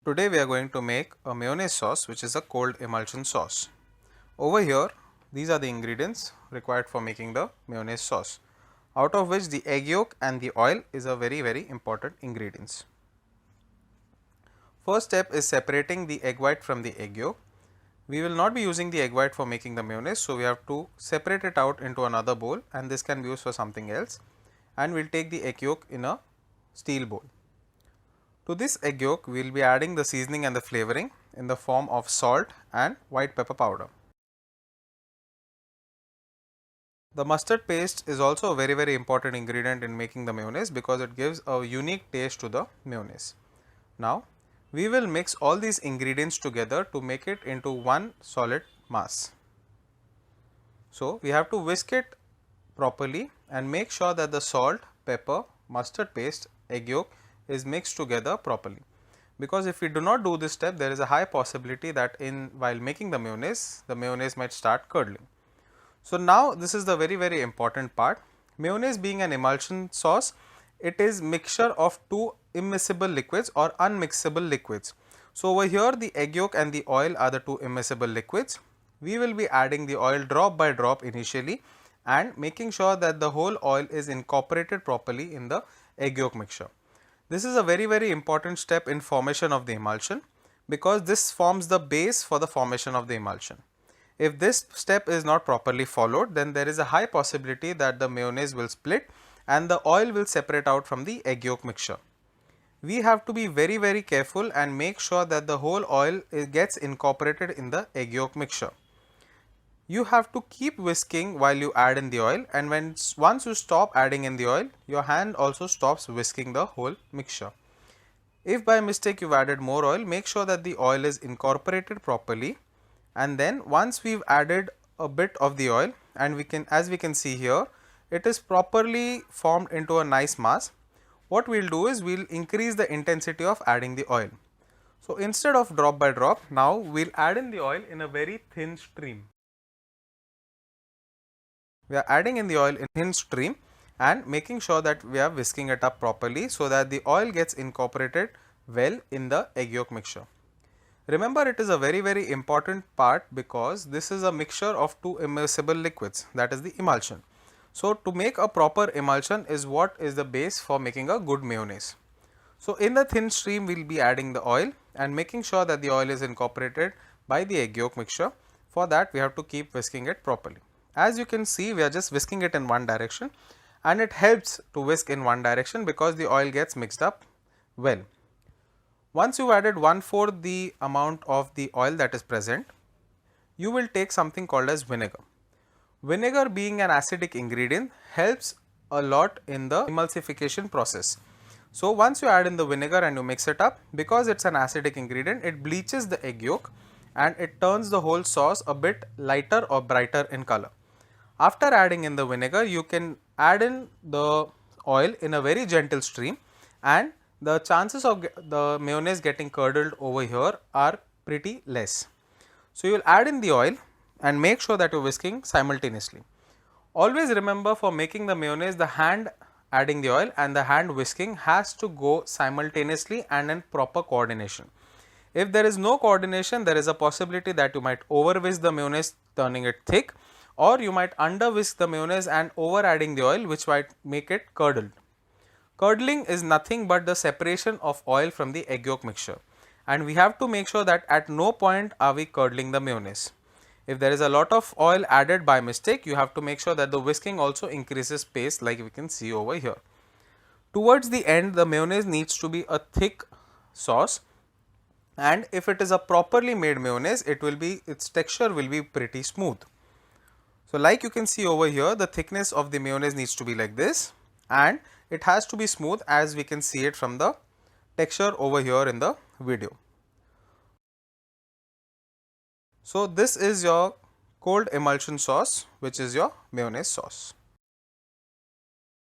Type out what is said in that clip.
Today we are going to make a mayonnaise sauce, which is a cold emulsion sauce. Over here, these are the ingredients required for making the mayonnaise sauce, out of which the egg yolk and the oil is a very important ingredients. First step is separating the egg white from the egg yolk. We will not be using the egg white for making the mayonnaise, so we have to separate it out into another bowl, and this can be used for something else, and we will take the egg yolk in a steel bowl. To this egg yolk, we will be adding the seasoning and the flavoring in the form of salt and white pepper powder. The mustard paste is also a very important ingredient in making the mayonnaise because it gives a unique taste to the mayonnaise. Now, we will mix all these ingredients together to make it into one solid mass. So, we have to whisk it properly and make sure that the salt, pepper, mustard paste, egg yolk is mixed together properly, because if we do not do this step, there is a high possibility that while making the mayonnaise might start curdling. So, now this is the very important part. Mayonnaise being an emulsion sauce, it is mixture of two immiscible liquids or unmixable liquids. So, over here the egg yolk and the oil are the two immiscible liquids. We will be adding the oil drop by drop initially and making sure that the whole oil is incorporated properly in the egg yolk mixture. This is a very important step in formation of the emulsion, because this forms the base for the formation of the emulsion. If this step is not properly followed, then there is a high possibility that the mayonnaise will split and the oil will separate out from the egg yolk mixture. We have to be very careful and make sure that the whole oil gets incorporated in the egg yolk mixture. You have to keep whisking while you add in the oil, and once you stop adding in the oil, your hand also stops whisking the whole mixture. If by mistake you have added more oil, make sure that the oil is incorporated properly, and then once we have added a bit of the oil, and as we can see here, it is properly formed into a nice mass. What we will do is we will increase the intensity of adding the oil. So, instead of drop by drop, now we will add in the oil in a very thin stream. We are adding in the oil in thin stream and making sure that we are whisking it up properly so that the oil gets incorporated well in the egg yolk mixture. Remember, it is a very important part because this is a mixture of two immersible liquids, that is the emulsion. So, to make a proper emulsion is what is the base for making a good mayonnaise. So, in the thin stream we will be adding the oil and making sure that the oil is incorporated by the egg yolk mixture. For that, we have to keep whisking it properly. As you can see, we are just whisking it in one direction, and it helps to whisk in one direction because the oil gets mixed up well. Once you have added 1/4 the amount of the oil that is present, you will take something called as vinegar. Vinegar, being an acidic ingredient, helps a lot in the emulsification process. So, once you add in the vinegar and you mix it up, because it is an acidic ingredient, it bleaches the egg yolk and it turns the whole sauce a bit lighter or brighter in color. After adding in the vinegar, you can add in the oil in a very gentle stream, and the chances of the mayonnaise getting curdled over here are pretty less. So, you will add in the oil and make sure that you are whisking simultaneously. Always remember, for making the mayonnaise, the hand adding the oil and the hand whisking has to go simultaneously and in proper coordination. If there is no coordination, there is a possibility that you might over whisk the mayonnaise, turning it thick, or you might under whisk the mayonnaise and over adding the oil, which might make it curdled. Curdling is nothing but the separation of oil from the egg yolk mixture, and we have to make sure that at no point are we curdling the mayonnaise. If there is a lot of oil added by mistake, you have to make sure that the whisking also increases pace, like we can see over here. Towards the end, the mayonnaise needs to be a thick sauce, and if it is a properly made mayonnaise, its texture will be pretty smooth. So, like you can see over here, the thickness of the mayonnaise needs to be like this, and it has to be smooth, as we can see it from the texture over here in the video. So, this is your cold emulsion sauce, which is your mayonnaise sauce.